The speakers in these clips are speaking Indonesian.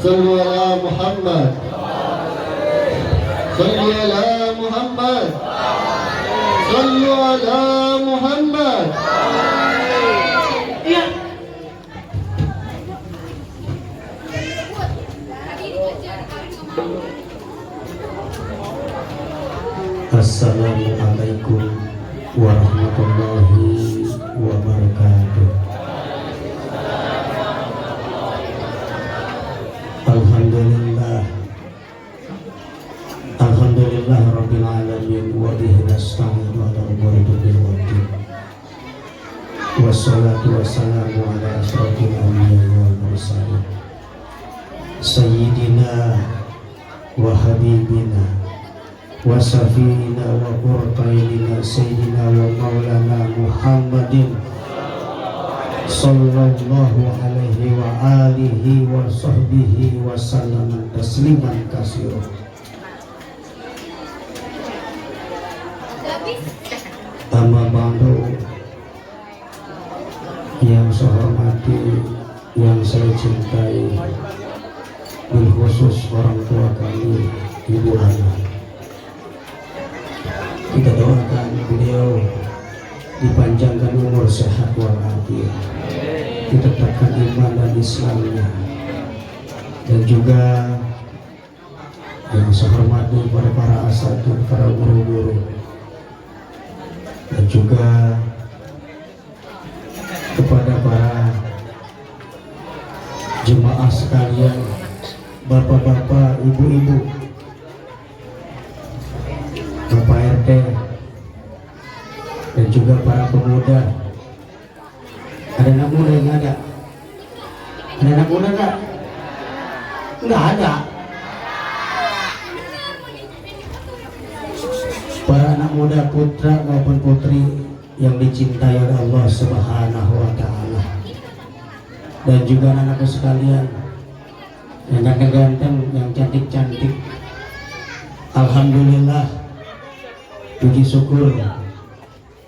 Sallu ala Muhammad. Sallu ala Muhammad. Sallu ala Muhammad. Iya. Assalamualaikum warahmatullahi wabarakatuh. Alhamdulillah, alhamdulillah rabbil alamin, wa bihi nasta'in ala umuri dunya waddin. Wassalatu wassalamu ala asyrafil anbiya'i wal mursalin, sayyidina wa habibina wa safina wa qurtainina sayyidina wa maulana Muhammadin sallallahu alaihi wa alihi wa sahbihi wa sallam tasliman katsira. Amma ba'du, yang saya hormati, yang saya cintai, bil khusus orang tua kami, Ibu Ana. Kita doakan beliau dipanjangkan umur, sehat walafiat, ditetapkan iman dan Islamnya, dan juga yang saya hormati kepada para asatidz, para guru-guru, dan juga kepada para jemaah sekalian, bapak-bapak, ibu-ibu, Bapak RT, dan juga para pemuda. Ada anak muda yang ada? Ada anak muda enggak? Enggak ada. Para anak muda, putra maupun putri yang dicintai oleh Allah Subhanahu wa Ta'ala, dan juga anak-anakku sekalian yang ganteng, yang cantik-cantik. Alhamdulillah, puji syukur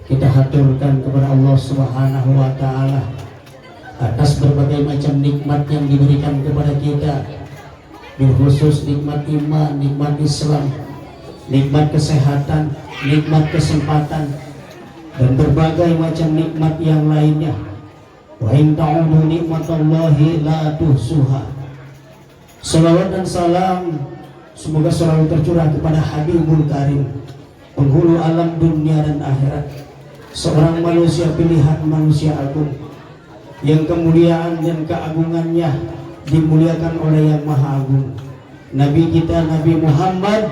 kita haturkan kepada Allah Subhanahu wa Ta'ala atas berbagai macam nikmat yang diberikan kepada kita, khusus nikmat iman, nikmat Islam, nikmat kesehatan, nikmat kesempatan, dan berbagai macam nikmat yang lainnya. Wa in ta'udu nikmatallahi la tuhsuha. Salawat dan salam semoga selalu tercurah kepada Habibul Karim, penghulu alam dunia dan akhirat, seorang manusia pilihan, manusia agung, yang kemuliaan dan keagungannya dimuliakan oleh Yang Maha Agung, Nabi kita Nabi Muhammad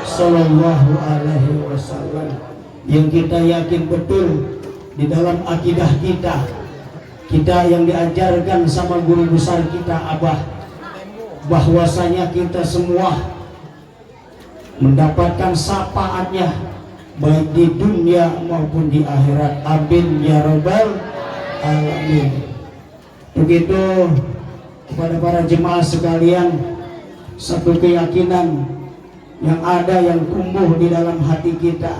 Sallallahu Alaihi Wasallam, yang kita yakin betul di dalam akidah kita yang diajarkan sama guru besar kita Abah, bahwasanya kita semua mendapatkan syafaatnya baik di dunia maupun di akhirat. Amin ya rabbal alamin. Begitu kepada para jemaah sekalian, satu keyakinan yang ada, yang tumbuh di dalam hati kita,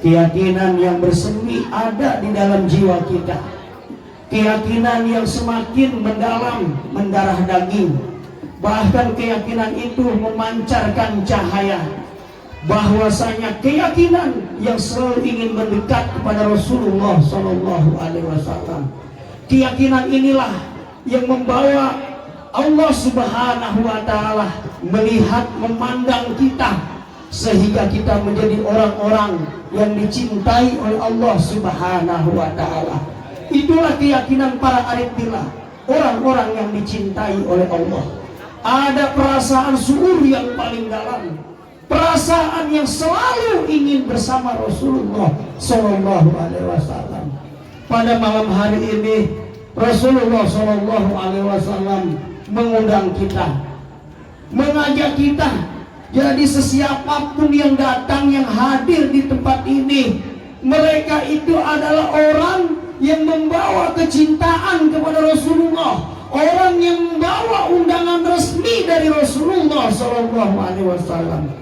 keyakinan yang bersemi ada di dalam jiwa kita, keyakinan yang semakin mendalam, mendarah daging, bahkan keyakinan itu memancarkan cahaya, bahwasanya keyakinan yang selalu ingin mendekat kepada Rasulullah Sallallahu Alaihi Wasallam. Keyakinan inilah yang membawa Allah Subhanahu wa Ta'ala melihat, memandang kita, sehingga kita menjadi orang-orang yang dicintai oleh Allah Subhanahu wa Ta'ala. Itulah keyakinan para arif billah, orang-orang yang dicintai oleh Allah. Ada perasaan syukur yang paling dalam, perasaan yang selalu ingin bersama Rasulullah Sallallahu Alaihi Wasallam. Pada malam hari ini Rasulullah Sallallahu Alaihi Wasallam mengundang kita, mengajak kita. Jadi sesiapapun yang datang, yang hadir di tempat ini, mereka itu adalah orang yang membawa kecintaan kepada Rasulullah, orang yang membawa undangan resmi dari Rasulullah Sallallahu Alaihi Wasallam.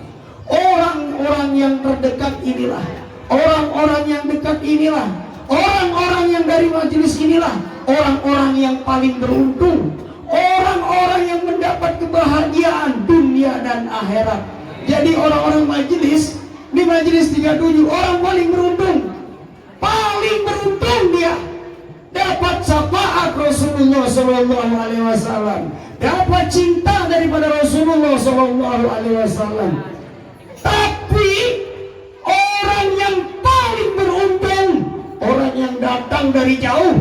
Orang-orang yang terdekat inilah, orang-orang yang dekat inilah, orang-orang yang dari majelis inilah, orang-orang yang paling beruntung, orang-orang yang mendapat kebahagiaan dunia dan akhirat. Jadi orang-orang majelis di majelis 37 orang paling beruntung dia dapat syafaat Rasulullah Sallallahu Alaihi Wasallam, dapat cinta daripada Rasulullah Sallallahu Alaihi Wasallam. Tapi orang yang paling beruntung, orang yang datang dari jauh,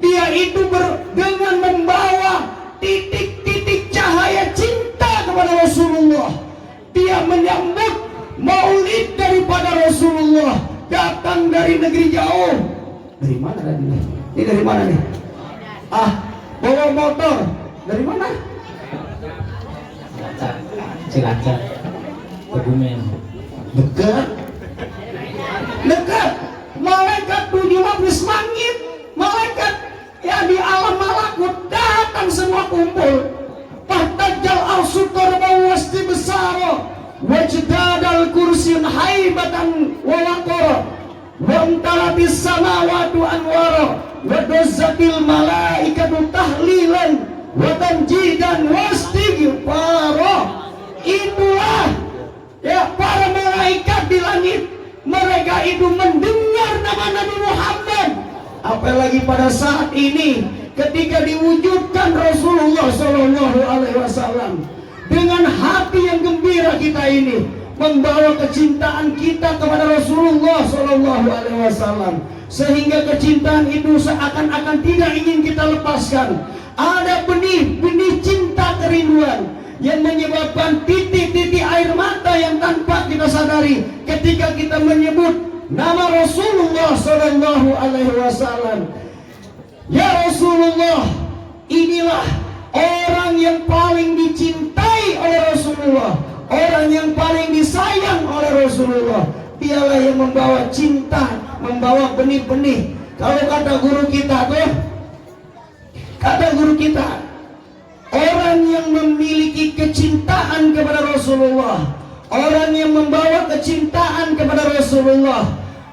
dia itu dengan membawa titik-titik cahaya cinta kepada Rasulullah. Dia menyambut maulid daripada Rasulullah, datang dari negeri jauh. Dari mana tadi? Ini dari mana nih? Bawa motor. Dari mana? Cilacap, Kebumen. Dekat. Malaikat 7 lapis langit, malaikat ya di alam malakut datang semua kumpul. Fahtajal al-sukar bawasti besar, wajdadal kursiun haibatan wa waqara, wa amtalatis samawatu anwara, wa dozzatil malaikatu tahlilan wa tanjidan wastighfara. Itulah ya para malaikat di langit, mereka itu mendengar nama Nabi Muhammad. Apalagi pada saat ini ketika diwujudkan Rasulullah Sallallahu Alaihi Wasallam, dengan hati yang gembira kita ini membawa kecintaan kita kepada Rasulullah Sallallahu Alaihi Wasallam, sehingga kecintaan itu seakan-akan tidak ingin kita lepaskan. Ada benih cinta kerinduan yang menyebabkan titik-titik air mata yang tanpa kita sadari ketika kita menyebut nama Rasulullah Sallallahu Alaihi Wasallam. Ya Rasulullah, inilah orang yang paling dicintai oleh Rasulullah, orang yang paling disayang oleh Rasulullah. Dialah yang membawa cinta, membawa benih-benih. Kalau kata guru kita, orang yang memiliki kecintaan kepada Rasulullah, orang yang membawa kecintaan kepada Rasulullah,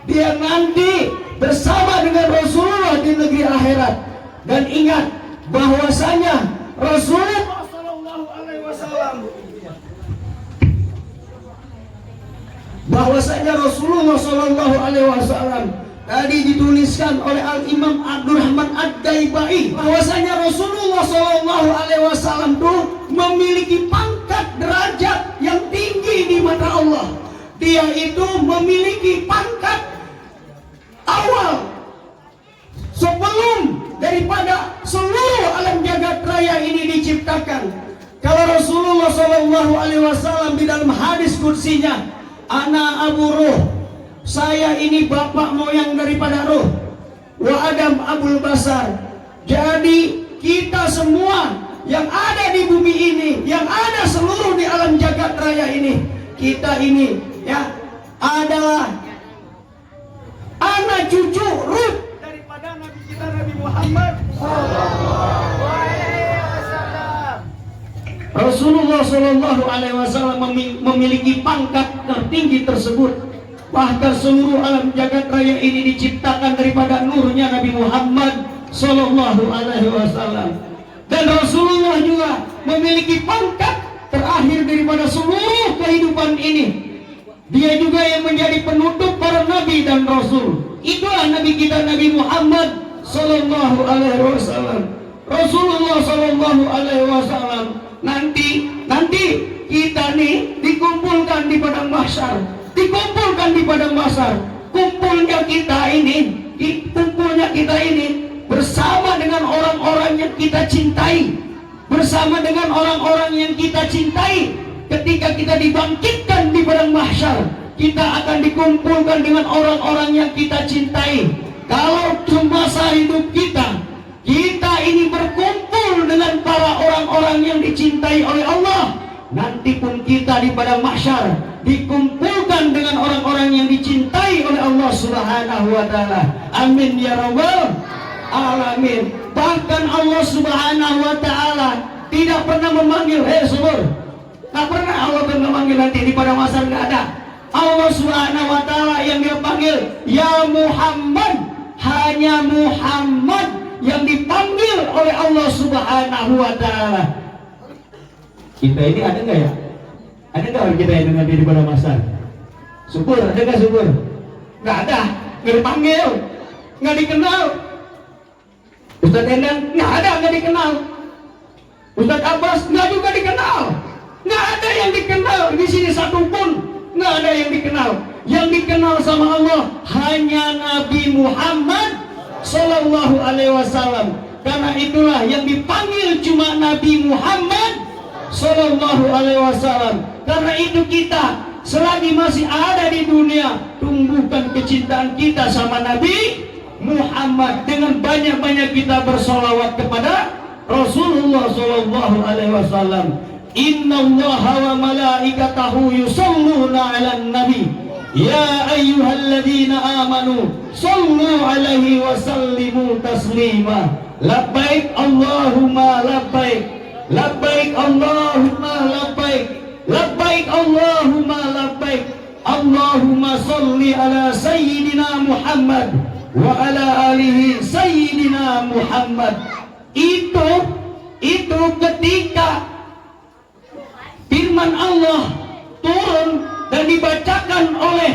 dia nanti bersama dengan Rasulullah di negeri akhirat. Dan ingat bahwasanya Rasulullah Sallallahu Alaihi Wasallam, tadi dituliskan oleh Al-Imam Abdurrahman Ad-Daibai bahwasanya Rasulullah Sallallahu Alaihi Wasallam itu memiliki pangkat derajat yang tinggi di mata Allah. Dia itu memiliki pangkat awal sebelum daripada seluruh alam jagat raya ini diciptakan. Kalau Rasulullah Sallallahu Alaihi Wasallam di dalam hadis kursinya, ana abu ruh, saya ini bapak moyang daripada ruh, wa Adam abul basar. Jadi kita semua yang ada di bumi ini, yang ada seluruh di alam jagat raya ini, kita ini ya adalah anak cucu ruh daripada Nabi kita Nabi Muhammad Rasulullah Sallallahu Alaihi Wasallam memiliki pangkat tertinggi tersebut. Bahkan seluruh alam jagat raya ini diciptakan daripada nurnya Nabi Muhammad Sallallahu Alaihi Wasallam. Dan Rasulullah juga memiliki pangkat terakhir daripada seluruh kehidupan ini. Dia juga yang menjadi penutup para nabi dan rasul. Itulah Nabi kita Nabi Muhammad Sallallahu Alaihi Wasallam. Rasulullah Sallallahu Alaihi Wasallam nanti kita nih dikumpulkan di padang mahsyar, kumpulnya kita ini bersama dengan orang-orang yang kita cintai, ketika kita dibangkitkan di padang mahsyar, kita akan dikumpulkan dengan orang-orang yang kita cintai. Kalau semasa hidup kita ini berkumpul dengan para orang-orang yang dicintai oleh Allah, nanti pun kita di padang mahsyar dikumpulkan dengan orang-orang yang dicintai oleh Allah Subhanahu wa taala. Amin ya rabbal alamin. Bahkan Allah Subhanahu wa taala tidak pernah memanggil subur. Tak pernah Allah pernah memanggil, nanti di padang mahsyar enggak ada. Allah Subhanahu wa taala yang dia panggil ya Muhammad, hanya Muhammad yang dipanggil oleh Allah Subhanahu wa Ta'ala. Kita ini ada nggak ya? Ada nggak orang kita yang dengan diri pada masar? Syukur, ada nggak syukur? Nggak ada, nggak dipanggil, nggak dikenal. Ustadz Endang nggak ada, nggak dikenal. Ustadz Abbas nggak juga dikenal. Nggak ada yang dikenal di sini satupun, nggak ada yang dikenal. Yang dikenal sama Allah hanya Nabi Muhammad Sallallahu Alaihi Wasallam. Karena itulah yang dipanggil cuma Nabi Muhammad Sallallahu Alaihi Wasallam. Karena itu kita selagi masih ada di dunia, tumbuhkan kecintaan kita sama Nabi Muhammad dengan banyak-banyak kita bersolawat kepada Rasulullah Sallallahu Alaihi Wasallam. Inna Allaha wa malaikatahu yusalluna 'alan nabi ya ayyuhalladzina amanu sallu 'alaihi wa sallimu taslima. Labbaik Allahumma labbaik, labbaik Allahumma labbaik, labbaik Allahumma labbaik. Allahumma salli ala sayyidina Muhammad wa ala alihi sayyidina Muhammad. Itu ketika firman Allah turun dan dibacakan oleh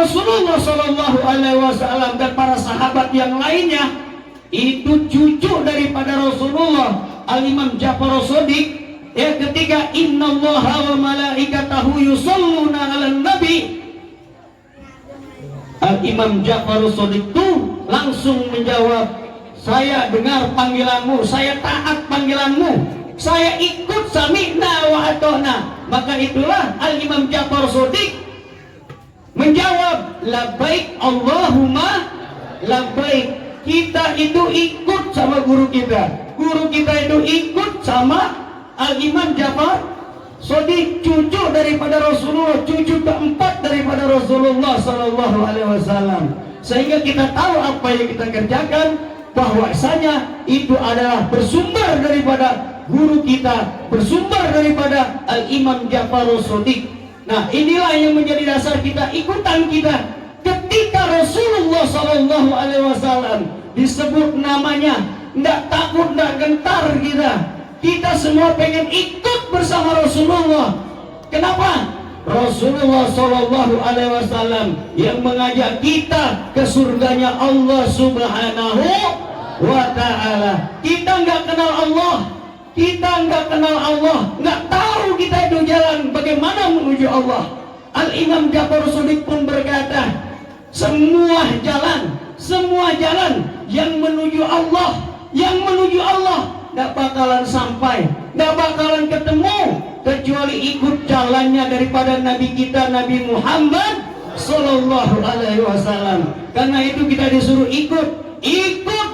Rasulullah Sallallahu Alaihi Wasallam dan para sahabat yang lainnya, itu cucu daripada Rasulullah, Al-Imam Ja'far As-Shadiq, ketika innallaha wa malaikatahu yusalluna 'alan nabi, Al-Imam Ja'far As-Shadiq itu langsung menjawab, saya dengar panggilanmu, saya taat panggilanmu, saya ikut sami'na wa ata'na. Maka itulah Al-Imam Ja'far As-Shadiq menjawab, labbaik Allahumma labbaik. Kita itu ikut sama guru kita, guru kita itu ikut sama Al-Imam Ja'far As-Shadiq, cucu daripada Rasulullah, cucu keempat daripada Rasulullah Sallallahu Alaihi Wasallam. Sehingga kita tahu apa yang kita kerjakan, bahwasanya itu adalah bersumber daripada guru kita, bersumber daripada Al-Imam Ja'far As-Shadiq. Nah, inilah yang menjadi dasar kita, ikutan kita. Ketika Rasulullah Sallallahu Alaihi Wasallam disebut namanya, tidak takut, tidak gentar kita. Kita semua pengen ikut bersama Rasulullah. Kenapa? Rasulullah Sallallahu Alaihi Wasallam yang mengajak kita ke surganya Allah Subhanahu wa Ta'ala. Kita nggak kenal Allah, kita nggak kenal Allah, nggak tahu kita itu jalan bagaimana menuju Allah. Al-Imam Ja'far As-Shadiq pun berkata, semua jalan yang menuju Allah, nggak bakalan sampai, nggak bakalan ketemu kecuali ikut jalannya daripada Nabi kita, Nabi Muhammad Sallallahu Alaihi Wasallam. Karena itu kita disuruh ikut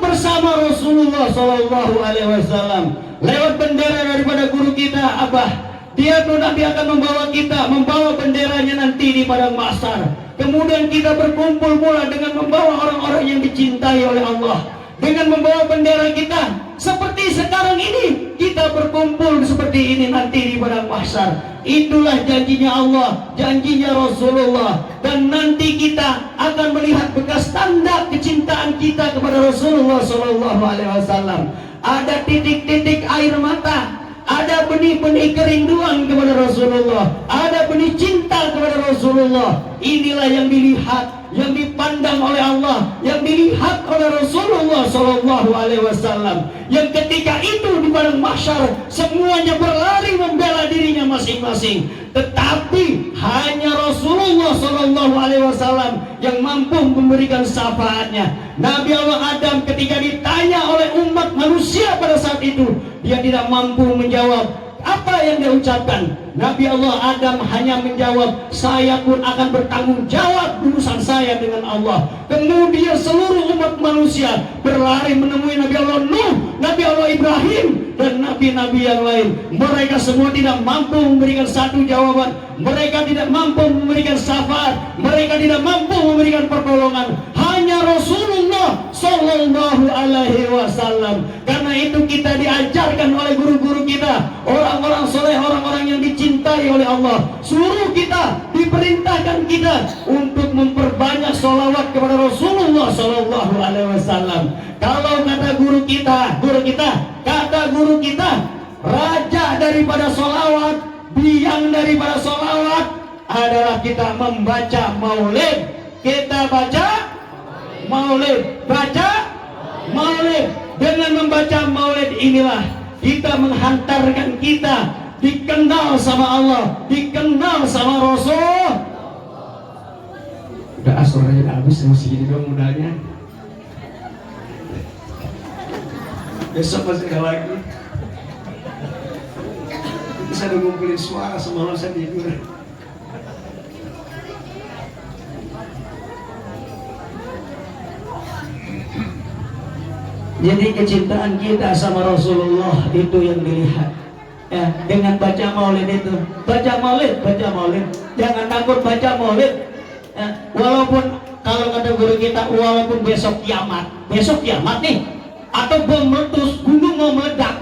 bersama Rasulullah Sallallahu Alaihi Wasallam. Lewat bendera daripada guru kita, Abah, dia tuh nanti akan membawa kita, membawa benderanya nanti di padang mahsyar. Kemudian kita berkumpul pula dengan membawa orang-orang yang dicintai oleh Allah, dengan membawa bendera kita. Seperti sekarang ini kita berkumpul seperti ini nanti di padang mahsyar. Itulah janjinya Allah, janjinya Rasulullah. Dan nanti kita akan melihat bekas tanda kecintaan kita kepada Rasulullah Sallallahu Alaihi Wasallam. Ada titik-titik air mata, ada benih-benih kerinduan kepada Rasulullah, ada benih cinta kepada Rasulullah. Inilah yang dilihat, yang dipandang oleh Allah, yang dilihat oleh Rasulullah Sallallahu Alaihi Wasallam. Yang ketika itu di padang mahsyar semuanya berlari membela dirinya masing-masing, tetapi hanya Rasulullah Sallallahu Alaihi Wasallam yang mampu memberikan syafaatnya. Nabi Allah Adam ketika ditanya oleh umat manusia pada saat itu, dia tidak mampu menjawab apa yang dia ucapkan. Nabi Allah Adam hanya menjawab, saya pun akan bertanggung jawab urusan saya dengan Allah. Kemudian seluruh umat manusia berlari menemui Nabi Allah Nuh, Nabi Allah Ibrahim, dan nabi-nabi yang lain. Mereka semua tidak mampu memberikan satu jawaban, mereka tidak mampu memberikan syafaat, mereka tidak mampu memberikan pertolongan. Hanya Rasulullah Sallallahu Alaihi Wasallam. Karena itu kita diajarkan oleh guru-guru kita, orang-orang soleh, orang-orang yang dicintai oleh Allah, suruh kita, diperintahkan kita untuk memperbanyak sholawat kepada Rasulullah Sallallahu Alaihi Wasallam. Kalau kata guru guru kita, kata guru kita, raja daripada sholawat, biang daripada sholawat adalah kita membaca maulid. Kita baca maulid, baca maulid. Dengan membaca maulid inilah kita menghantarkan kita dikenal sama Allah, dikenal sama Rasul. Udah asurnya udah habis, masih gini doang modalnya. Besok masih ada lagi. Bisa ngumpulin suara semalam saya tidur. Jadi kecintaan kita sama Rasulullah itu yang dilihat. Ya, dengan baca maulid itu, baca maulid, jangan takut baca maulid. Ya, walaupun kalau kata guru kita, walaupun besok kiamat nih, atau bom meletus, gunung mau meledak,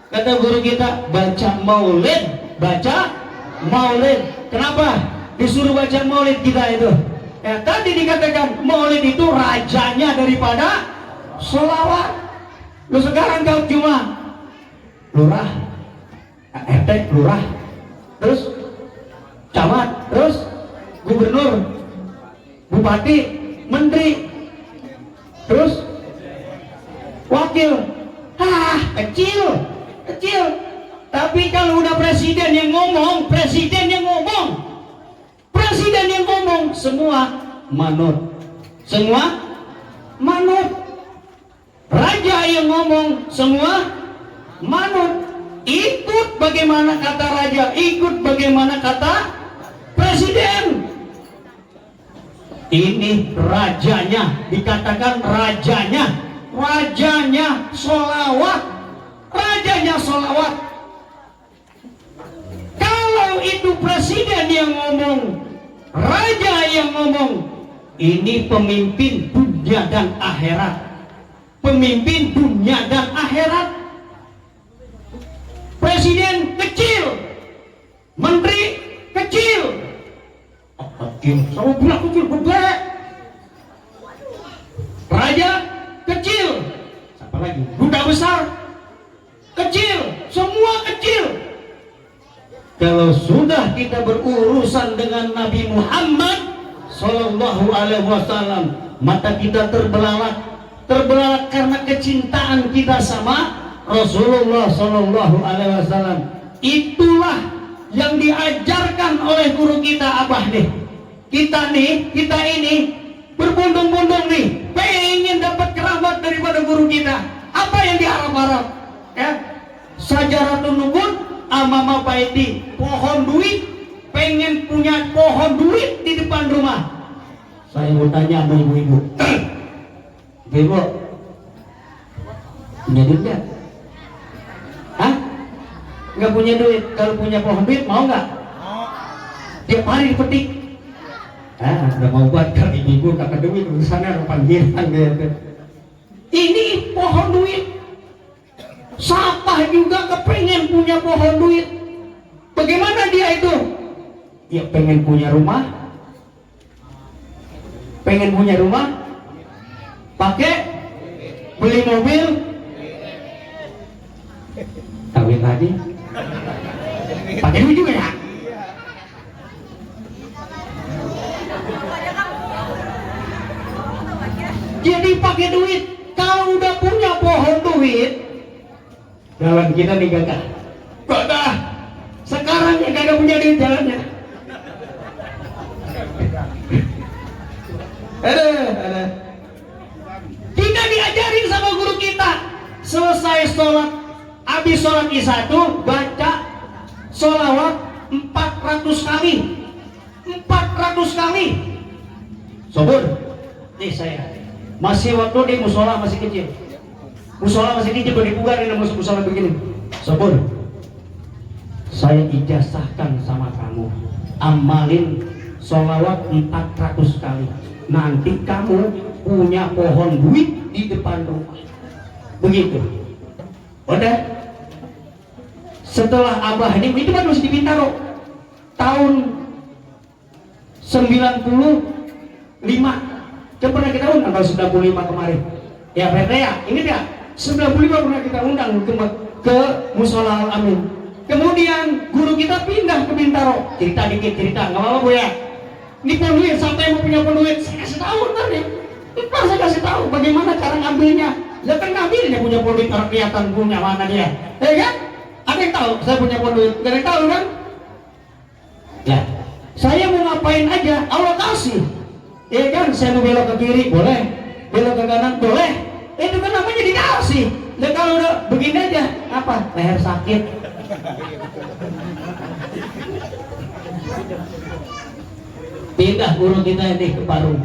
kata guru kita, baca maulid, baca maulid. Kenapa disuruh baca maulid kita itu? Ya, tadi dikatakan maulid itu rajanya daripada sholawat. Lu sekarang kau cuma lurah, RT, lurah, terus camat, terus gubernur, bupati, menteri, terus wakil. Kecil. Tapi kalau udah presiden yang ngomong, semua manut, raja yang ngomong semua manut. Ikut bagaimana kata raja, ikut bagaimana kata presiden. Ini rajanya, dikatakan rajanya sholawat, Kalau itu presiden yang ngomong, raja yang ngomong, ini pemimpin dunia dan akhirat. Presiden kecil, menteri kecil, sama bilang kecil, gede. Raja kecil, siapa lagi? Duta besar kecil, semua kecil. Kalau sudah kita berurusan dengan Nabi Muhammad Sallallahu Alaihi Wasallam, mata kita terbelalak karena kecintaan kita sama Rasulullah Sallallahu Alaihi Wasallam. Itulah yang diajarkan oleh guru kita Abah nih. Kita ini berbondong-bondong nih, pengen dapat keramat daripada guru kita. Apa yang diharap-harap? Ya, sajaratun nubun amama baiti, pohon duit, pengen punya pohon duit di depan rumah. Saya mau tanya sama ibu-ibu, ibu punya duit nggak? Hah? Nggak punya duit? Kalau punya pohon duit mau nggak? Tiap hari dipetik. Udah mau buat kalau ibu kakak duit urusannya panggilan gitu. Ini pohon duit. Siapa juga kepengen punya pohon duit. Bagaimana dia itu? Ya pengen punya rumah, pakai beli mobil, kawin lagi, pakai duit juga ya. Jadi pakai duit. Kalau udah punya pohon duit, jalan kita nih gagah. Sekarang yang kagak punya duit jalannya. Kita diajarin sama guru kita, selesai sholat, habis sholat isya itu baca sholawat 400 kali. 400 kali. Sobur, nih saya masih waktu di musola masih kecil. Musola masih kecil, udah dipugarin sama musola begini. Sobur, saya ijazahkan sama kamu, amalin sholawat 400 kali. Nanti kamu punya pohon duit di depan rumah. Begitu. Udah. Setelah Abah ini, itu kan masih di Bintaro. Tahun 95. Coba pernah kita tanggal 95 kemarin. Ya PT ya, ini dia 95 pernah kita undang ke Musola Al Amin. Kemudian guru kita pindah ke Bintaro. Cerita dikit, cerita, nggak apa-apa Bu ya. Ini penduit, sampai mau punya penduit, saya kasih tahu ntar nih. Ntar saya kasih tahu bagaimana cara ngambilnya. Ya kan ngambilnya punya penduit, orang kelihatan punya mana dia. Ya kan? Ada yang tahu saya punya penduit? Gak ada yang tahu kan? Ya, saya mau ngapain aja, Allah kasih. Ya kan? Saya mau belok ke kiri, boleh. Belok ke kanan, boleh. Itu kan namanya dikasih. Dan kalau udah begini aja, apa? Leher sakit. Pindah guru kita ini ke Parung.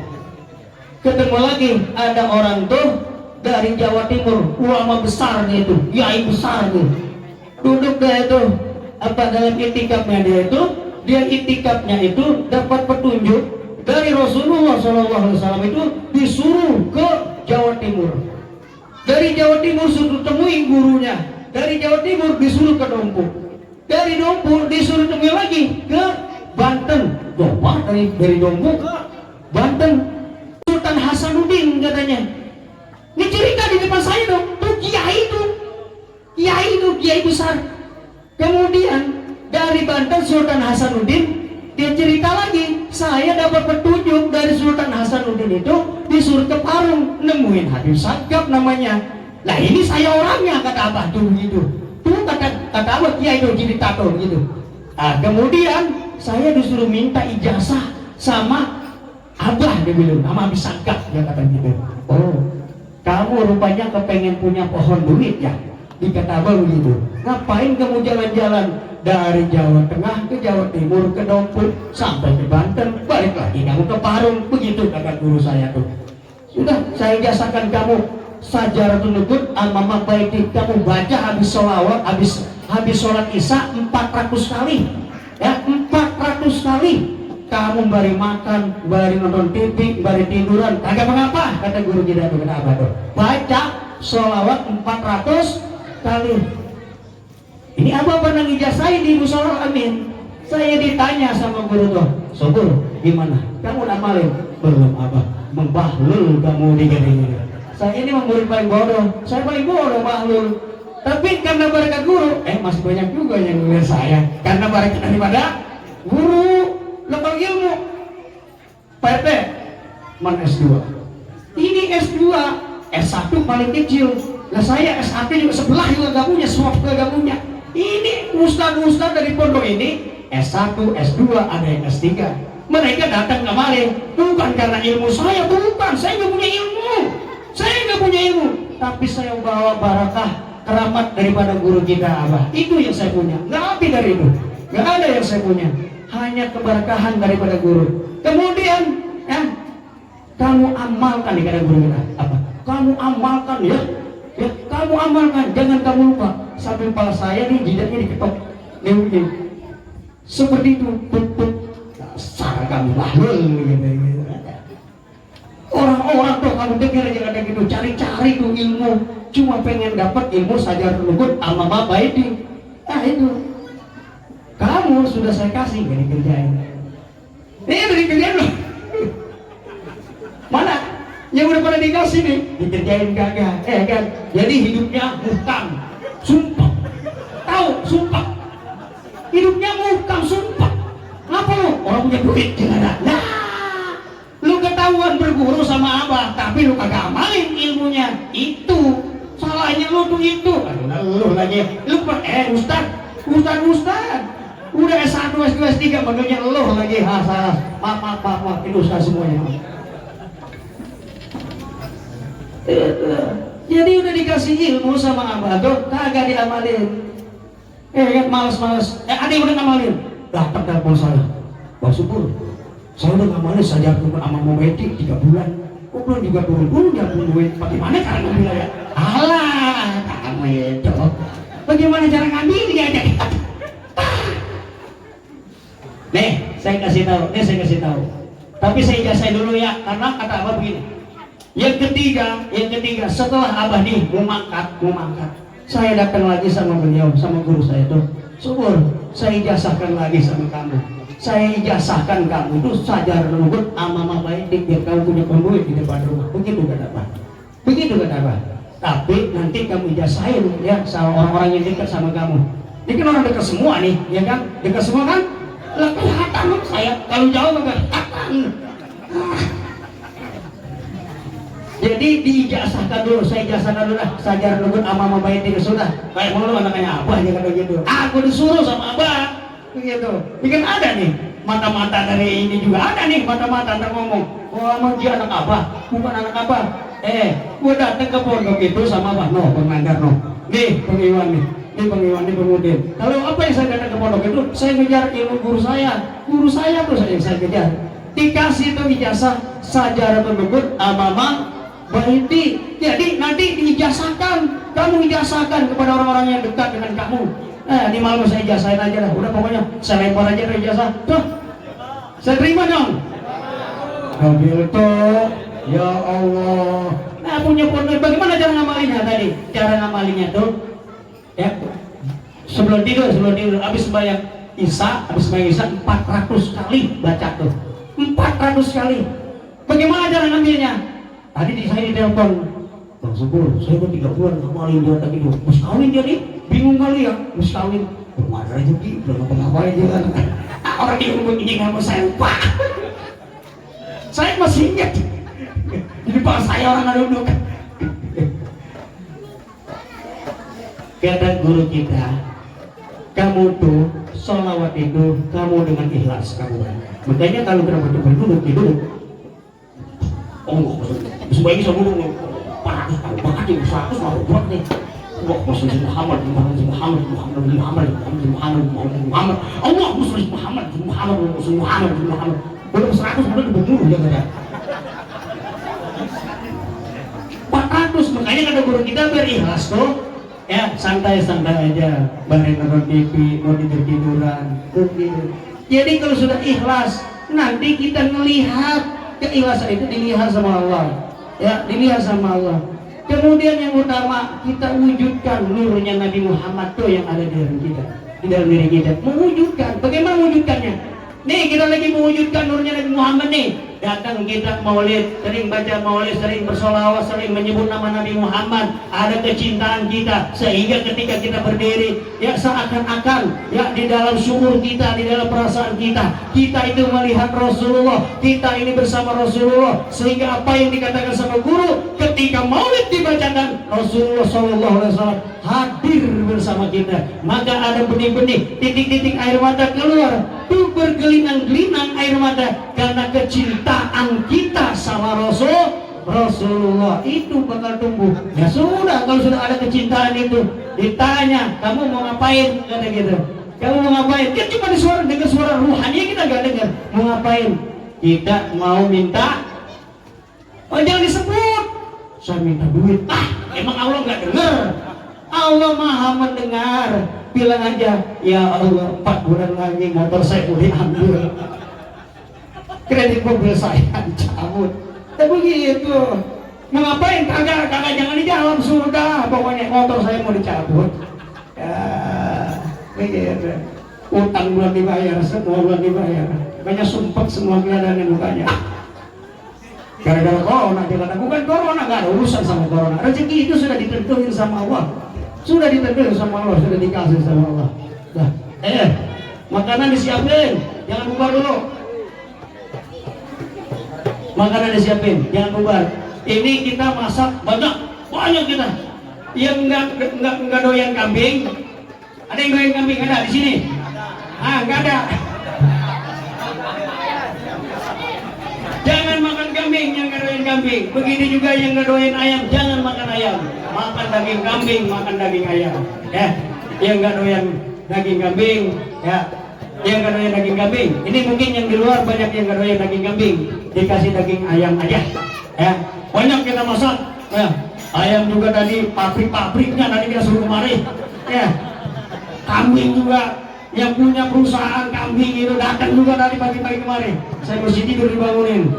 Ketemu lagi ada orang tuh dari Jawa Timur, ulama besar nih itu, kiai besar tuh. Duduk dia itu apa dalam itikafnya dia itikafnya itu dapat petunjuk dari Rasulullah SAW itu disuruh ke Jawa Timur. Dari Jawa Timur suruh temui gurunya. Dari Jawa Timur disuruh ke Dompu. Dari Dompu disuruh temui lagi ke Banten. Coba dari Dompu ke Banten. Sultan Hasanuddin katanya. Ini cerita di depan saya dong. Tuh kiai besar. Kemudian dari Banten Sultan Hasanuddin dia cerita lagi, saya dapat petunjuk dari Sultan Hasanuddin itu disuruh ke Parung nemuin Habib Sagaf namanya. Lah ini saya orangnya, kata Abah tuh gitu. Tuh kata Abah kiai itu cerita tuh gitu. Nah, kemudian saya disuruh minta ijazah sama Abah, dia bilang sama Habib Sagaf, dia kata gitu. Oh, kamu rupanya kepengen punya pohon duit ya? Dikata Abah begitu. Ngapain kamu jalan-jalan dari Jawa Tengah ke Jawa Timur ke Dompu sampai ke Banten, balik lagi kamu ke Parung, begitu kata guru saya tuh. Sudah saya jasakan kamu Sajaratul Nubut Al-Mama Baiti, kamu baca habis sholawat, habis sholat isya 400 kali ya, 400 kali. Kamu bari makan, bari nonton TV, bari tiduran, kagak mengapa, kata guru kita tuh, kata apa tuh, baca sholawat 400 kali. Ini Abah pernah ngijasahin di Musola Al Amin. Saya ditanya sama guru tuh, Sobur, gimana? Kamu udah malin? Belum Abah, membahlul kamu digini-gini. Saya ini murid paling bodoh, saya paling bodoh bahlul. Tapi karena berkat guru, masih banyak juga yang ngeliat saya. Karena berkat daripada guru, lokal ilmu. Pak RT, man S2. Ini S2, S1 paling kecil. Lah saya S1 juga sebelah juga gak punya, swab juga gak punya. Ini ustaz-ustaz dari pondok ini S1, S2, ada yang S3. Mereka datang kemarin bukan karena ilmu saya, bukan. Saya nggak punya ilmu. Saya nggak punya ilmu. Tapi saya bawa barakah, keramat daripada guru kita Abah. Itu yang saya punya. Nggak lebih dari itu. Nggak ada yang saya punya. Hanya keberkahan daripada guru. Kemudian, ya, kamu amalkan nih kata guru kita. Apa? Kamu amalkan ya. Ya, kamu amalkan. Jangan kamu lupa. Sampai kepala saya nih jidatnya diketok. Nih, seperti itu. Dasar kamu bahlul gitu. Orang-orang tuh kamu dengar aja kata gitu, cari-cari tuh ilmu, cuma pengen dapat ilmu Sajaratul Nubut Al-Mama Baiti. Nah itu, kamu sudah saya kasih, gak dikerjain. Ini udah dikerjain loh. Mana? Yang udah pada dikasih nih, dikerjain kagak, kan? Jadi hidupnya muhkam, sumpah. Tahu, sumpah. Hidupnya muhkam, sumpah. Ngapa lu? Orang punya duit, jangan ada. Nah, lu ketahuan berguru sama Abah, tapi lu kagak amalin ilmunya. Itu salahnya lu tuh itu. Aduh, lu lagi. Lu Ustaz. Udah S1, S2, S3 manggilnya lu lagi. Salah. Maaf. Itu Ustaz semuanya. Jadi udah dikasih ilmu sama Abah tuh kagak diamalin. Kan males. Ada yang udah ngamalin. Datang telepon saya, Bang Subur, saya udah ngamalin Sajaratul Nubut sama Mama Baiti 3 bulan. Kok belum juga turun ya pun duit? Bagaimana cara ngambil ya? Alah, kamu itu. Bagaimana cara ngambilnya aja? Nih, saya kasih tahu. Tapi saya ijazah dulu ya, karena kata Abah begini. Yang ketiga, setelah Abah nih mau mangkat, saya datang lagi sama beliau, sama guru saya tuh. Subur, saya ijazahkan lagi sama kamu. Saya ijazahkan kamu itu Sajaratul Nubut Al-Mama Baiti biar kamu punya penduit di depan rumah. Begitu kata Pak. tapi nanti kamu ijazahin ya sama orang-orang yang dekat sama kamu. Ini kan orang dekat semua nih, ya kan? Dekat semua kan? Lah kelihatan saya kalau jauh nggak kelihatan. Jadi diijazahkan dulu, saya ijazahkan dulu lah. Sajar nubun ama baik itu sudah. Kayak mau lu anaknya abah aja kata gitu. Aku disuruh sama abah, begitu. Ini kan ada nih mata-mata dari ini juga ada nih mata-mata ntar ngomong. Wah, mau dia anak abah, bukan anak abah. Gua datang ke pondok itu sama abah. No, pengandar no. Nih pengiwan nih. Ini pengiwan, ini pemudin. Kalau apa yang saya datang ke pondok itu, saya ngejar ilmu guru saya. Guru saya tuh yang saya kejar. Dikasih tuh ijazah sajar nubun amama Baiti. Jadi nanti diijazahkan, kamu ijazahkan kepada orang-orang yang dekat dengan kamu. Di malam saya ijazahin aja lah. Udah pokoknya saya lempar aja dari ijazah. Tuh, saya terima dong. Ambil tuh, ya Allah. Nah punya pondok, bagaimana cara ngamalinya tadi? Cara ngamalinya tuh, ya sebelum tidur, habis sembahyang Isya, 400 kali baca tuh. 400 kali. Bagaimana cara ngambilnya? Tadi saya ditelepon, Bang Subur, saya udah 3 bulan ngamalin dia tadi tuh. Mus kawin dia nih, bingung kali ya, mus kawin. Belum ada rezeki, belum ngapa-ngapain dia kan. Orang di umur ini nggak mau saya lupa. Saya masih ingat. Jadi pak saya orang ada duduk. Kata guru kita, kamu tuh sholawat itu kamu dengan ikhlas kamu. Makanya kalau kita berduduk duduk. Oh, sebaiknya saya dulu parah kalau banget yang 100 mau buat nih. Allah Muhammad Allah Muhammad belum 100 belum dibunuh ya kan. 400 makanya kata guru kita biar ikhlas tuh ya santai-santai aja bareng nonton TV mau tidur-tiduran tidur. Jadi kalau sudah ikhlas nanti kita ngelihat keikhlasan itu dilihat sama Allah ya, dilihat sama Allah. Kemudian yang utama kita wujudkan nurnya Nabi Muhammad tuh yang ada di dalam kita, di dalam diri kita. Mewujudkan, bagaimana mewujudkannya? Nih kita lagi mewujudkan nurnya Nabi Muhammad nih. Datang kita maulid, sering baca maulid, sering bersolawat, sering menyebut nama Nabi Muhammad. Ada kecintaan kita sehingga ketika kita berdiri, ya seakan-akan ya di dalam syukur kita, di dalam perasaan kita itu melihat Rasulullah. Kita ini bersama Rasulullah sehingga apa yang dikatakan sama guru ketika maulid dibacakan Rasulullah SAW hadir bersama kita. Maka ada benih-benih, titik-titik air mata keluar. Tuh bergelinang-gelinang air mata karena kecintaan kita sama Rasulullah itu bakal tumbuh. Ya sudah, kalau sudah ada kecintaan itu ditanya kamu mau ngapain kata gitu. Kamu mau ngapain? Dia cuma dengar suara ruhani kita nggak dengar. Mau ngapain? Kita mau minta. Oh jangan disebut. Saya minta duit. Emang Allah nggak dengar? Allah Maha mendengar. Bilang aja, ya Allah 4 bulan lagi motor saya mau diambil, kredit mobil saya dicabut. Begitu. Mau ngapain? Kagak jangan di jalan sudah. Pokoknya motor saya mau dicabut. Ya, begitu. Utang belum dibayar, semua belum dibayar. Banyak sumpah semua kelihatan mukanya. Gara-gara corona, dia bukan corona, nggak ada urusan sama corona. Rezeki itu sudah ditentuin sama Allah. Sudah ditentuin sama Allah, sudah dikasih sama Allah. Nah, makanan disiapin, jangan bubar dulu. Makanan disiapin, jangan bubar. Ini kita masak banyak kita. Yang enggak doyan kambing, ada yang doyan kambing ada di sini? Enggak ada. Jangan makan kambing yang enggak doyan kambing. Begitu juga yang enggak doyan ayam, jangan makan ayam. Makan daging kambing, makan daging ayam. Ya, yang nggak doyan daging kambing, ya, yang nggak doyan daging kambing. Ini mungkin yang di luar banyak yang nggak doyan daging kambing, dikasih daging ayam aja. Ya, banyak kita masak. Ya, ayam juga tadi pabrik-pabriknya tadi kita suruh kemari. Ya, kambing juga yang punya perusahaan kambing itu datang juga tadi pagi-pagi kemarin. Saya mesti tidur dibangunin.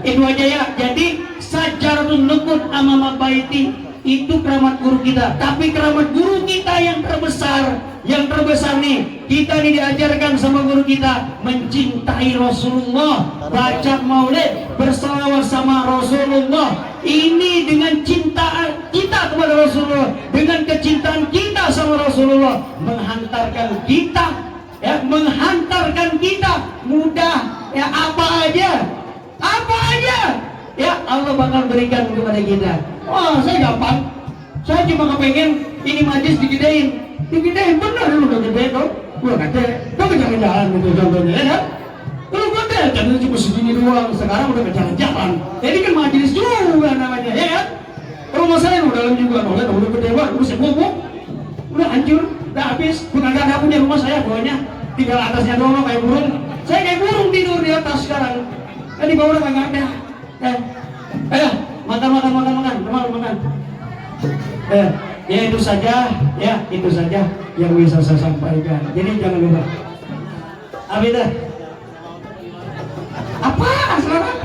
Itu aja ya. Jadi sajaratun nukut amama baiti itu keramat guru kita. Tapi keramat guru kita yang terbesar nih, kita ini diajarkan sama guru kita mencintai Rasulullah, baca maulid, berselawat sama Rasulullah. Ini dengan cinta kita kepada Rasulullah, dengan kecintaan kita sama Rasulullah, menghantarkan kita mudah ya, apa aja ya Allah bakal berikan kepada kita. Wah, saya gampang, saya cuma kepengen ini majlis digedein bener, lu udah gede tuh, gua kata gua ke jalan-jalan gitu contohnya ya kan. Lu gede jangan cuma segini doang, sekarang udah ke jalan-jalan, jadi kan majlis juga namanya ya kan. Rumah saya udah dalam juga, udah gede banget, udah sebubuk, udah hancur, udah habis, bukan gak ada punya rumah saya bawahnya, tinggal atasnya doang kayak burung. Saya kayak burung tidur di atas sekarang, di bawah udah kagak ada. Ayo makan. Ya itu saja yang bisa saya sampaikan. Jadi jangan lupa. Abidah. Apa sekarang?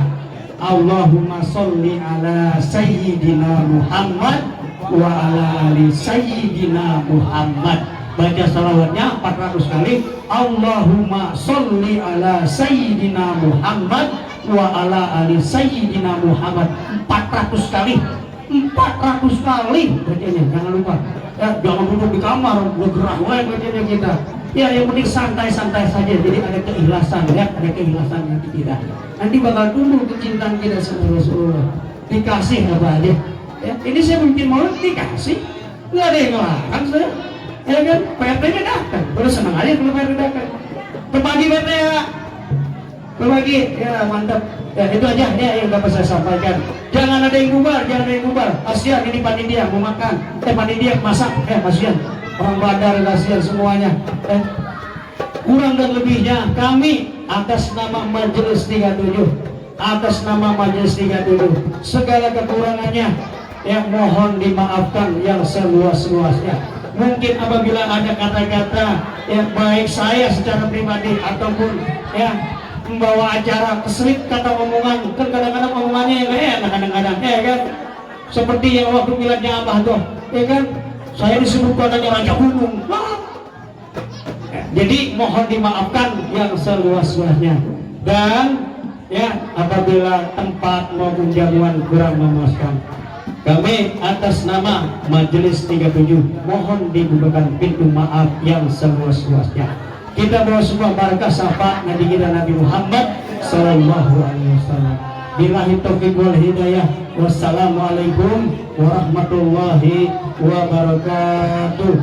Allahumma sholli ala sayyidina Muhammad wa ala ali sayyidina Muhammad. Baca salawatnya 400 kali. Allahumma sholli ala sayyidina Muhammad wa ala ali sayyidina Muhammad 400 kali. 400 kali bacanya, jangan lupa ya, jangan duduk di kamar bergerak bacanya kita ya, yang penting santai-santai saja, jadi ada keikhlasan ya, ada keikhlasan yang kita nanti bakal tumbuh kecintaan kita sama Rasulullah, dikasih apa aja ya. Ini saya mungkin mau dikasih, nggak ada yang ngelarang saya ya kan. PRT-nya datang, terus senang aja kalau PRT datang, berbagi PRT ya, berbagi ya, mantap ya. Itu aja ya yang dapat saya sampaikan. Jangan ada yang bubar. Kasihan ini panitia mau makan, panitia masak kasihan, orang Badar kasihan semuanya. Kurang dan lebihnya kami atas nama Majelis 37, segala kekurangannya yang mohon dimaafkan yang seluas-luasnya. Mungkin apabila ada kata-kata yang baik saya secara pribadi ataupun ya membawa acara keselip kata omongan, kan kadang-kadang omongannya yang gak enak kadang-kadang ya kan, seperti yang waktu miladnya Abah tuh ya kan, saya disebut katanya Raja Gunung. Jadi mohon dimaafkan yang seluas-luasnya, dan ya apabila tempat maupun jamuan kurang memuaskan, kami atas nama Majelis 37 mohon dibukakan pintu maaf yang seluas-luasnya. Kita bawa semua barakah syafaat Nabi kita Nabi Muhammad sallallahu alaihi wasallam. Billahi taufiq wal hidayah. Wassalamualaikum warahmatullahi wabarakatuh.